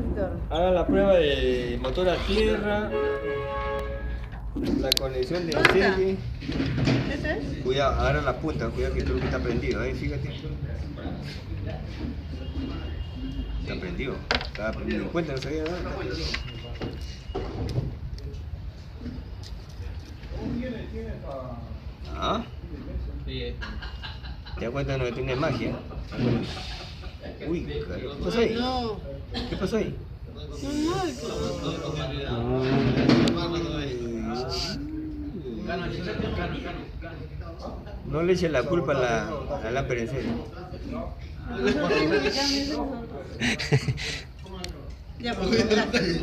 expositor. Haga la prueba de motor a tierra, la conexión del serie. ¿Ese es? Cuidado, agarra la punta, cuidado que creo que está prendido, fíjate. Está prendido. Estaba prendido. Cuenta, no sabía nada. Está prendido. ¿Ah? ¿Te das cuenta? No tiene magia. Uy, carajo. ¿Qué pasó ahí? No. ¿Qué pasó ahí? No le eches la culpa a la lámpara en serio. Ya, pues, gracias.